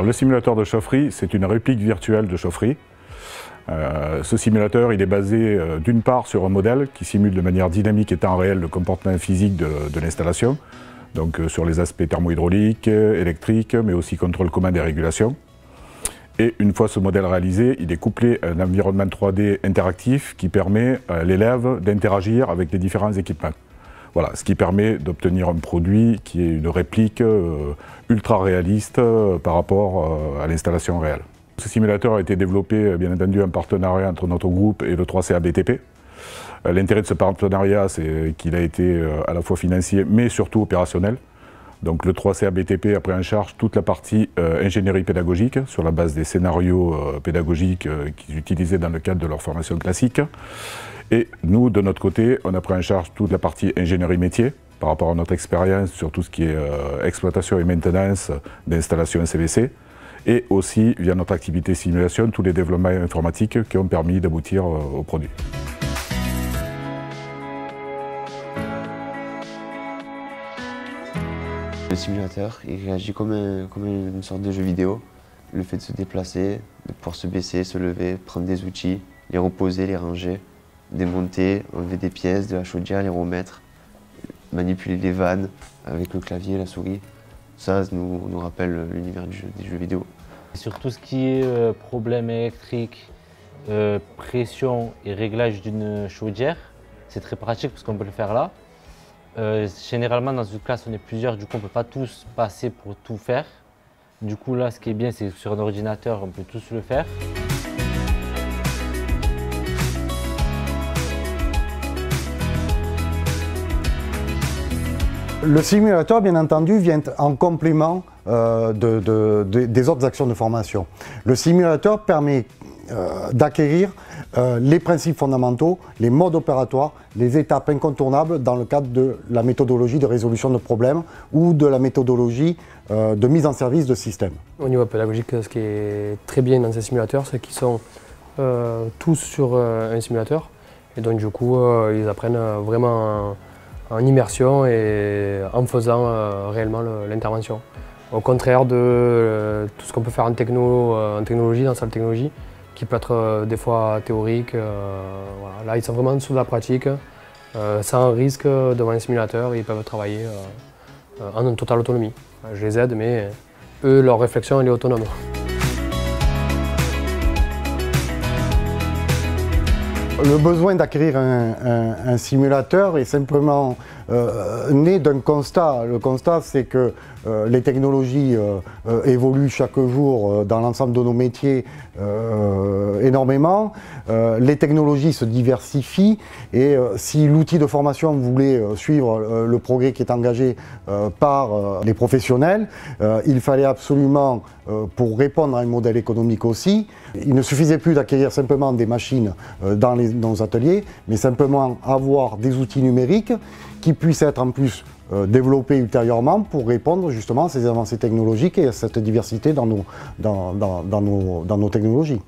Le simulateur de chaufferie, c'est une réplique virtuelle de chaufferie. Ce simulateur, il est basé d'une part sur un modèle qui simule de manière dynamique et temps réel le comportement physique de l'installation, donc sur les aspects thermohydrauliques, électriques, mais aussi contrôle commande et régulation. Et une fois ce modèle réalisé, il est couplé à un environnement 3D interactif qui permet à l'élève d'interagir avec les différents équipements. Voilà, ce qui permet d'obtenir un produit qui est une réplique ultra réaliste par rapport à l'installation réelle. Ce simulateur a été développé, bien entendu, en partenariat entre notre groupe et le 3CA BTP. L'intérêt de ce partenariat, c'est qu'il a été à la fois financier, mais surtout opérationnel. Donc le 3CA BTP a pris en charge toute la partie ingénierie pédagogique, sur la base des scénarios pédagogiques qu'ils utilisaient dans le cadre de leur formation classique. Et nous, de notre côté, on a pris en charge toute la partie ingénierie métier, par rapport à notre expérience sur tout ce qui est exploitation et maintenance d'installations CVC. Et aussi, via notre activité simulation, tous les développements informatiques qui ont permis d'aboutir au produit. Le simulateur, il réagit comme une sorte de jeu vidéo. Le fait de se déplacer, de pouvoir se baisser, se lever, prendre des outils, les reposer, les ranger, démonter, enlever des pièces, de la chaudière, les remettre, manipuler les vannes avec le clavier et la souris. Ça nous rappelle l'univers des jeux vidéo. Sur tout ce qui est problème électrique, pression et réglage d'une chaudière, c'est très pratique parce qu'on peut le faire là. Généralement dans une classe on est plusieurs, du coup on ne peut pas tous passer pour tout faire. Du coup là ce qui est bien c'est que sur un ordinateur on peut tous le faire. Le simulateur, bien entendu, vient en complément des autres actions de formation. Le simulateur permet d'acquérir les principes fondamentaux, les modes opératoires, les étapes incontournables dans le cadre de la méthodologie de résolution de problèmes ou de la méthodologie de mise en service de systèmes. Au niveau pédagogique, ce qui est très bien dans ces simulateurs, c'est qu'ils sont tous sur un simulateur et donc du coup ils apprennent vraiment en immersion et en faisant réellement l'intervention. Au contraire de tout ce qu'on peut faire en technologie, dans la salle de technologie, qui peut être des fois théorique. Voilà. Là, ils sont vraiment sous la pratique, sans risque devant un simulateur, ils peuvent travailler en totale autonomie. Je les aide, mais eux, leur réflexion, elle est autonome. Le besoin d'acquérir un simulateur est simplement né d'un constat. Le constat, c'est que les technologies évoluent chaque jour dans l'ensemble de nos métiers énormément. Les technologies se diversifient et si l'outil de formation voulait suivre le progrès qui est engagé par les professionnels, il fallait absolument, pour répondre à un modèle économique aussi, il ne suffisait plus d'acquérir simplement des machines dans nos ateliers, mais simplement avoir des outils numériques qui puissent être en plus développés ultérieurement pour répondre justement à ces avancées technologiques et à cette diversité dans nos technologies.